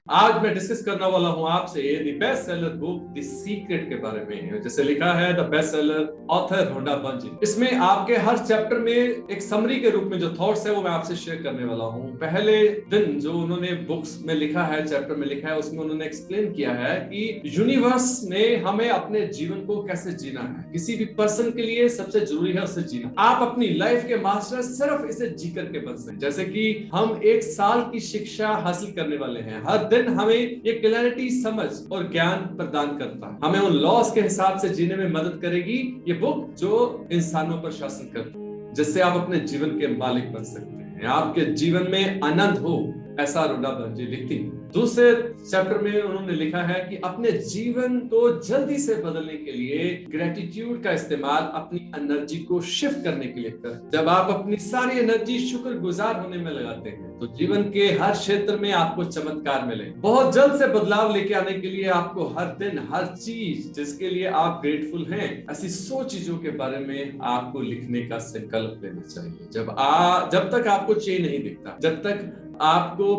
आज मैं डिस्कस करने वाला हूं आपसे the best seller book the secret के बारे में, जैसे लिखा है द बेस्ट सेलर ऑथर रोंडा बर्जी। इसमें आपके हर चैप्टर में एक समरी के रूप में जो थॉट्स है वो मैं आपसे शेयर करने वाला हूं। पहले दिन जो उन्होंने बुक्स में लिखा है, चैप्टर में लिखा है, उसमें उन्होंने एक्सप्लेन किया है कि यूनिवर्स ने हमें अपने जीवन को कैसे जीना है। किसी भी पर्सन के लिए सबसे जरूरी है उसे जीना। आप अपनी लाइफ के मास्टर सिर्फ इसे जी करके बन सकते हैं। जैसे कि हम 1 साल की शिक्षा हासिल करने वाले हैं, हर दिन हमें ये क्लैरिटी, समझ और ज्ञान प्रदान करता है। हमें उन लॉस के हिसाब से जीने में मदद करेगी ये बुक जो इंसानों पर शासन करती है, जिससे आप अपने जीवन के मालिक बन सकते हैं, आपके जीवन में आनंद हो, ऐसा रोंडा बर्जी लिखती है। दूसरे चैप्टर में उन्होंने लिखा है कि अपने जीवन को जल्दी से बदलने के लिए ग्रेटिट्यूड का इस्तेमाल अपनी एनर्जी को शिफ्ट करने के लिए करें। जब आप अपनी सारी एनर्जी शुक्रगुजार होने में लगाते हैं तो जीवन के हर क्षेत्र में आपको चमत्कार मिले। बहुत जल्द से बदलाव लेके आने के लिए आपको हर दिन हर चीज जिसके लिए आप ग्रेटफुल हैं, ऐसी 100 चीजों के बारे में आपको लिखने का संकल्प लेना चाहिए। जब तक आपको चेंज नहीं दिखता, जब तक आपको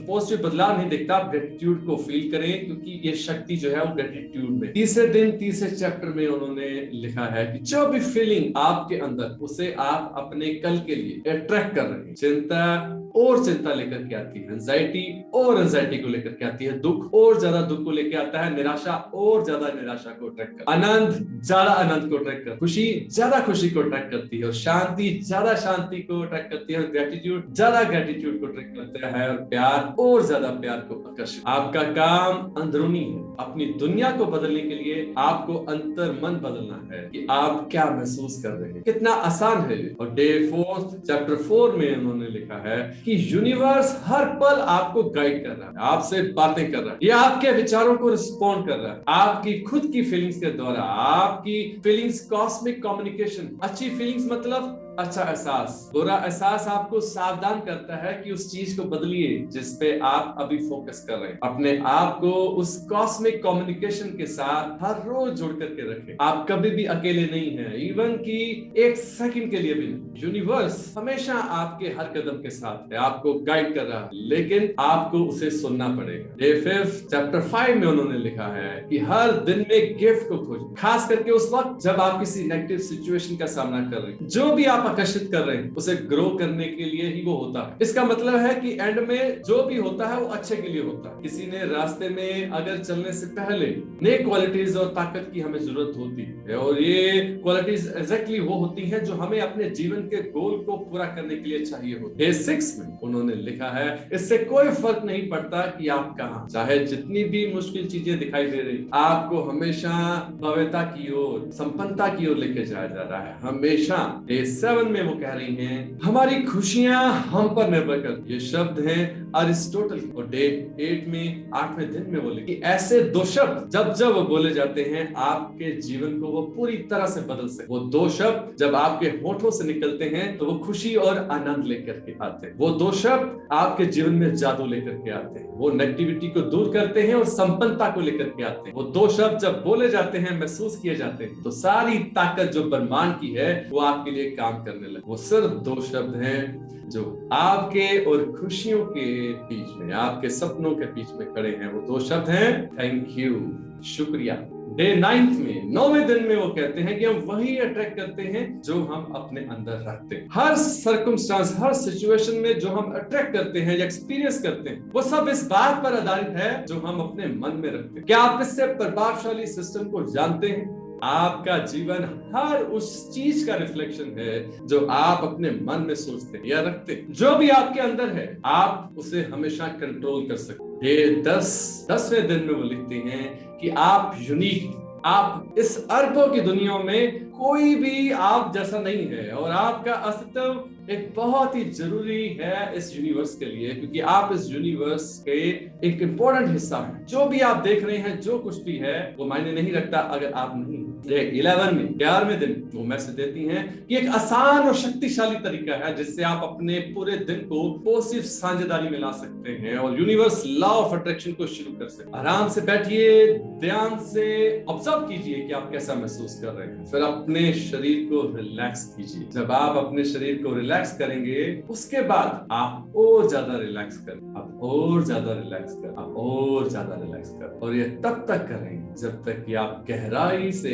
पॉजिटिव बदलाव नहीं दिखता, आप ग्रेटिट्यूड को फील करें, क्योंकि ये शक्ति जो है वो ग्रेटिट्यूड में। तीसरे दिन तीसरे चैप्टर में उन्होंने लिखा है कि जो भी फीलिंग आपके अंदर, उसे आप अपने कल के लिए अट्रैक्ट कर रहे हैं। चिंता और चिंता लेकर के आती है, एंजाइटी और एंजाइटी को लेकर के आती है, दुख और ज्यादा दुख को लेकर आता है, निराशा और ज्यादा निराशा को अट्रैक्ट कर, आनंद ज्यादा आनंद को अट्रैक्ट कर, खुशी ज्यादा खुशी को अट्रैक्ट करती है, और शांति ज्यादा शांति को अट्रैक्ट करती है, और ग्रेटिट्यूड ज्यादा ग्रेटिट्यूड को अट्रैक्ट करता है, और प्यार और ज्यादा प्यार को आकर्षित। आपका काम अंदरूनी है। अपनी दुनिया को बदलने के लिए आपको अंतर मन बदलना है कि आप क्या महसूस कर रहे हैं। कितना आसान है। और डे 4 चैप्टर 4 में उन्होंने लिखा है कि यूनिवर्स हर पल आपको गाइड कर रहा है, आपसे बातें कर रहा है, ये आपके विचारों को रिस्पॉन्ड कर रहा है, आपकी खुद की फीलिंग्स के द्वारा। आपकी फीलिंग्स कॉस्मिक कम्युनिकेशन। अच्छी फीलिंग्स मतलब अच्छा एहसास, बुरा एहसास आपको सावधान करता है कि उस चीज को बदलिए जिस पे आप अभी फोकस कर रहे हैं। अपने आप को उस कॉस्मिक कम्युनिकेशन के साथ हर रोज जुड़ करके रखें। आप कभी भी अकेले नहीं हैं, इवन कि 1 सेकंड के लिए भी नहीं। यूनिवर्स हमेशा आपके हर कदम के साथ है, आपको गाइड कर रहा है, लेकिन आपको उसे सुनना पड़ेगा। डे 5 चैप्टर 5 में उन्होंने लिखा है कि हर दिन में गिफ्ट को खोजें, खास करके उस वक्त जब आप किसी नेगेटिव सिचुएशन का सामना कर रहे हैं। जो भी आप आकर्षित कर रहे हैं उसे ग्रो करने के लिए ही वो होता है। इसका मतलब है कि एंड में जो भी होता है वो अच्छे के लिए होता है। किसी ने रास्ते में अगर चलने से पहले नई क्वालिटीज और ताकत की हमें जरूरत होती है, और ये क्वालिटीज एग्जैक्टली वो होती हैं जो हमें अपने जीवन के गोल को पूरा करने के लिए चाहिए होती है। 6 में उन्होंने लिखा है इससे कोई फर्क नहीं पड़ता कि आप कहां, चाहे जितनी भी मुश्किल चीजें दिखाई दे रही, आपको हमेशा भव्यता की ओर, संपन्नता की ओर लेके जाया जा रहा है। हमेशा। 7 में वो कह रही हैं हमारी खुशियां हम पर निर्भर करती। ये शब्द हैं अरिस्टोटल। और डे 8 में 8वें दिन में बोले कि ऐसे 2 शब्द जब जब वो बोले जाते हैं आपके जीवन को वो पूरी तरह से बदल सकते। वो 2 शब्द जब आपके होठों से निकलते हैं तो वो खुशी और आनंद लेकर के आते हैं। वो 2 शब्द आपके जीवन में जादू लेकर के आते हैं, वो नेगेटिविटी को दूर करते हैं और संपन्नता को लेकर के आते हैं। वो 2 शब्द जब बोले जाते हैं, महसूस किए जाते हैं, तो सारी ताकत जो ब्रह्मांड की है वो आपके लिए काम करने लगे। वो सिर्फ 2 शब्द हैं जो आपके और खुशियों के बीच में, आपके सपनों के बीच में खड़े हैं। वो 2 शब्द हैं थैंक यू, शुक्रिया। डे 9 में 9वें दिन में वो कहते हैं कि हम वही अट्रैक्ट करते हैं जो हम अपने अंदर रखते हैं। हर सर्कमस्टांस, हर सिचुएशन में जो हम अट्रैक्ट करते हैं या एक्सपीरियंस करते हैं, वो सब इस बात पर आधारित है जो हम अपने मन में रखते हैं। क्या आप इससे प्रभावशाली सिस्टम को जानते हैं? आपका जीवन हर उस चीज का रिफ्लेक्शन है जो आप अपने मन में सोचते हैं या रखते हैं। जो भी आपके अंदर है आप उसे हमेशा कंट्रोल कर सकते हैं। ये 10वें दिन में वो लिखते हैं कि आप यूनिक, आप इस अरबों की दुनिया में कोई भी आप जैसा नहीं है, और आपका अस्तित्व एक बहुत ही जरूरी है इस यूनिवर्स के लिए, क्योंकि आप इस यूनिवर्स के एक इंपॉर्टेंट हिस्सा हैं। जो भी आप देख रहे हैं, जो कुछ भी है, वो मायने नहीं रखता अगर आप नहीं। डे 11 में 11वें दिन वो मैसेज देती हैं कि एक आसान और शक्तिशाली तरीका है जिससे आप अपने पूरे दिन को पॉजिटिव साझेदारी में ला सकते हैं और यूनिवर्स लॉ ऑफ अट्रैक्शन को शुरू कर सकते हैं। आराम से बैठिए, ध्यान से ऑब्जर्व कीजिए कि आप कैसा महसूस कर रहे हैं, फिर अपने शरीर को रिलैक्स कीजिए। जब आप अपने शरीर को रिलैक्स करेंगे उसके बाद आप और ज्यादा रिलैक्स करें, आप और ज्यादा रिलैक्स करें, आप और ज्यादा रिलैक्स करें, और ये तब तक करेंगे जब तक कि आप गहराई से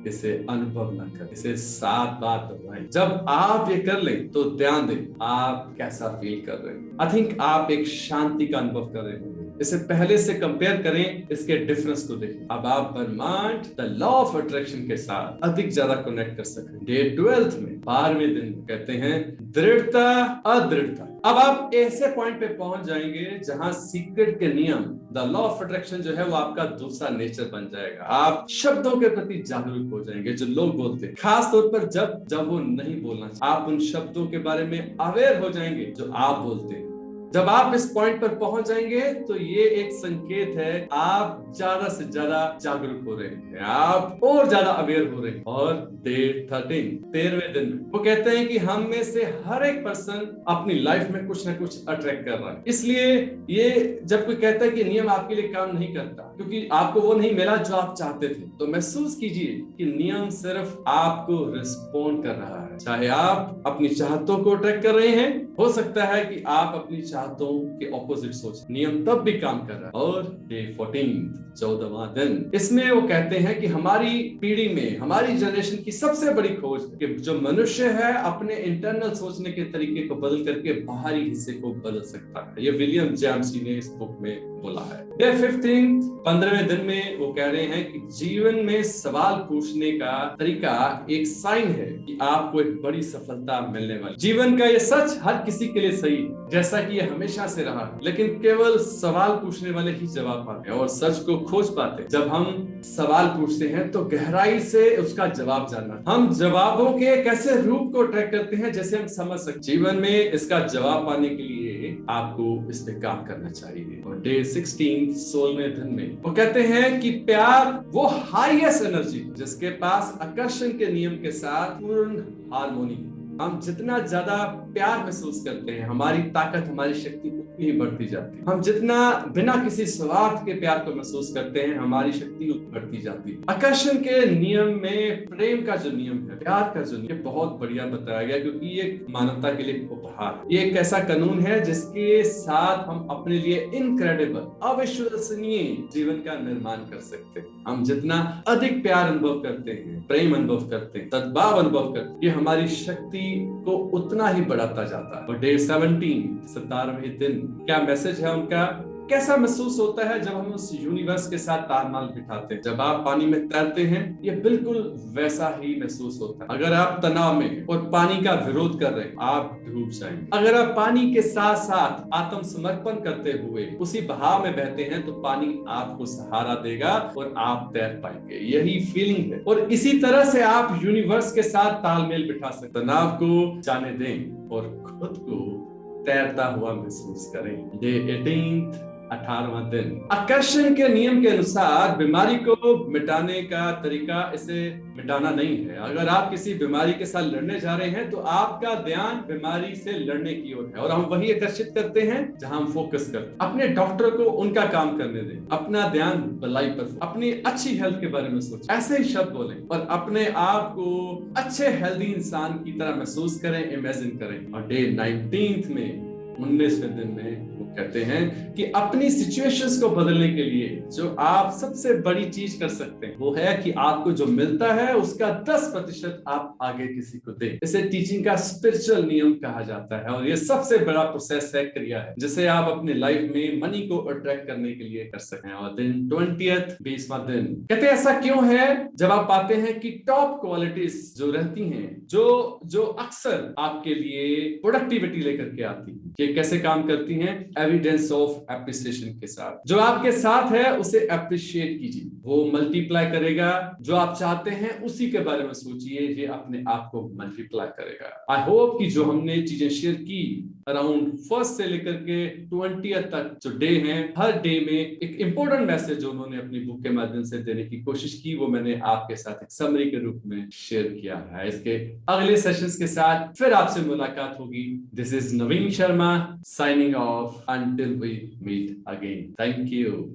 इसे अनुभव न करें। इसे 7 बार दोहराएं। जब आप ये कर लें तो ध्यान दें आप कैसा फील कर रहे हैं। आई थिंक आप एक शांति का अनुभव कर रहे होंगे। इसे पहले से कंपेयर करें, इसके डिफरेंस को देखें। अब आप ब्रह्मांड द लॉ ऑफ अट्रैक्शन के साथ अधिक ज्यादा कनेक्ट कर सकें। डे 12 में 12वें दिन कहते हैं दृढ़ता अदृढ़ता। अब आप ऐसे पॉइंट पे पहुंच जाएंगे जहां सीक्रेट के नियम द लॉ ऑफ अट्रैक्शन जो है वो आपका दूसरा नेचर बन जाएगा। आप शब्दों के प्रति जागरूक हो जाएंगे जो लोग बोलते हैं, खास तौर पर जब वो नहीं बोलना चाहिए। आप उन शब्दों के बारे में अवेयर हो जाएंगे जो आप बोलते हैं। जब आप इस पॉइंट पर पहुंच जाएंगे तो ये एक संकेत है आप ज्यादा से ज्यादा जागरूक हो रहे हैं, आप और ज्यादा अवेयर हो रहे हैं। और डे 13वें दिन में वो कहते हैं कि हम में से हर एक पर्सन अपनी लाइफ में कुछ ना कुछ अट्रैक्ट कर रहा है। इसलिए ये जब कोई कहता है कि नियम आपके लिए काम नहीं करता क्योंकि आपको वो नहीं मिला जो आप चाहते थे, तो महसूस कीजिए कि नियम सिर्फ आपको रिस्पॉन्ड कर रहा है। चाहे आप अपनी चाहतों को अट्रैक्ट कर रहे हैं, हो सकता है कि आप अपनी चाहतों के ऑपोजिट सोच, नियम तब भी काम कर रहा है। और डे 14 14वां दिन, इसमें वो कहते हैं कि हमारी पीढ़ी में, हमारी जनरेशन की सबसे बड़ी खोज है कि जो मनुष्य है अपने इंटरनल सोचने के तरीके को बदल करके बाहरी हिस्से को बदल सकता है। ये विलियम जेम्स ने इस बुक में बोला है। डे 15 15वें दिन में वो कह रहे हैं कि जीवन में सवाल पूछने का तरीका एक साइन है कि आपको एक बड़ी सफलता मिलने वाली। जीवन का ये सच हर किसी के लिए सही है, जैसा कि ये हमेशा से रहा है, लेकिन केवल सवाल पूछने वाले ही जवाब पाते हैं और सच को खोज पाते हैं। जब हम सवाल पूछते हैं तो गहराई से उसका जवाब जानना, हम जवाबों के एक ऐसे रूप को ट्रैक करते हैं जैसे हम समझ सकते। जीवन में इसका जवाब पाने के लिए आपको इस पे काम करना चाहिए। और डे 16 16वें दिन में वो कहते हैं कि प्यार वो हाईएस्ट एनर्जी जिसके पास आकर्षण के नियम के साथ पूर्ण हार्मोनी। हम जितना ज्यादा प्यार महसूस करते हैं, हमारी ताकत, हमारी शक्ति उतनी ही बढ़ती जाती है। हम जितना बिना किसी स्वार्थ के प्यार को महसूस करते हैं, हमारी शक्ति बढ़ती जाती है। आकर्षण के नियम में प्रेम का जो नियम है, प्यार का जो नियम, ये बहुत बढ़िया बताया गया क्योंकि ये मानवता के लिए उपहार है। ये एक ऐसा कानून है जिसके साथ हम अपने लिए इनक्रेडिबल, अविश्वसनीय जीवन का निर्माण कर सकते हैं। हम जितना अधिक प्यार अनुभव करते हैं, प्रेम अनुभव करते हैं, सद्भाव अनुभव करते हैं, ये हमारी शक्ति को उतना ही बढ़ाता जाता है। और डे 17 17वें दिन क्या मैसेज है उनका? कैसा महसूस होता है जब हम उस यूनिवर्स के साथ तालमेल बिठाते हैं? जब आप पानी में तैरते हैं ये बिल्कुल वैसा ही महसूस होता है। अगर आप तनाव में और पानी का विरोध कर रहे हैं आप डूब जाएंगे। अगर आप पानी के साथ साथ आत्मसमर्पण करते हुए उसी बहाव में बहते हैं तो पानी आपको सहारा देगा और आप तैर पाएंगे। यही फीलिंग है और इसी तरह से आप यूनिवर्स के साथ तालमेल बिठा सकते। तनाव को जाने दें और खुद को तैरता हुआ महसूस करें। डे 18 18वां दिन, आकर्षण के नियम के अनुसार बीमारी को मिटाने का तरीका इसे मिटाना नहीं है। अगर आप किसी बीमारी के साथ लड़ने जा रहे हैं तो आपका ध्यान बीमारी से लड़ने की ओर है और हम वही आकर्षित करते हैं जहां हम फोकस करते हैं। अपने डॉक्टर को उनका काम करने दें, अपना ध्यान भलाई पर, अपनी अच्छी हेल्थ के बारे में सोचें, ऐसे ही शब्द बोलें और अपने आप को अच्छे हेल्दी इंसान की तरह महसूस करें, इमेजिन करें। और डे 19 में 19वें दिन में वो कहते हैं कि अपनी सिचुएशंस को बदलने के लिए जो आप सबसे बड़ी चीज कर सकते हैं वो है कि आपको जो मिलता है उसका 10% आप आगे किसी को दें। इसे टीचिंग का स्पिरिचुअल नियम कहा जाता है और ये सबसे बड़ा प्रोसेस है, क्रिया है जिसे आप अपने लाइफ में मनी को अट्रैक्ट करने के लिए कर सकते हैं। और दिन 20th 20वां दिन कहते हैं ऐसा क्यों है? जब आप पाते हैं कि टॉप क्वालिटीज जो रहती हैं, जो अक्सर आपके लिए प्रोडक्टिविटी लेकर के आती है, कि कैसे काम करती हैं, एविडेंस ऑफ एप्रिसिएशन के साथ। जो आपके साथ है उसे अप्रिशिएट कीजिए, वो मल्टीप्लाई करेगा। जो आप चाहते हैं उसी के बारे में सोचिए, ये अपने आप को मल्टीप्लाई करेगा। आई होप कि जो हमने चीजें शेयर की अराउंड फर्स्ट से लेकर के 20th तक जो डे हैं, हर डे में एक इंपॉर्टेंट मैसेज जो उन्होंने अपनी बुक के माध्यम से देने की कोशिश की, वो मैंने आपके साथ एक समरी के रूप में शेयर किया है। इसके अगले सेशंस के साथ फिर आपसे मुलाकात होगी। This is Naveen Sharma signing off until we meet again. Thank you.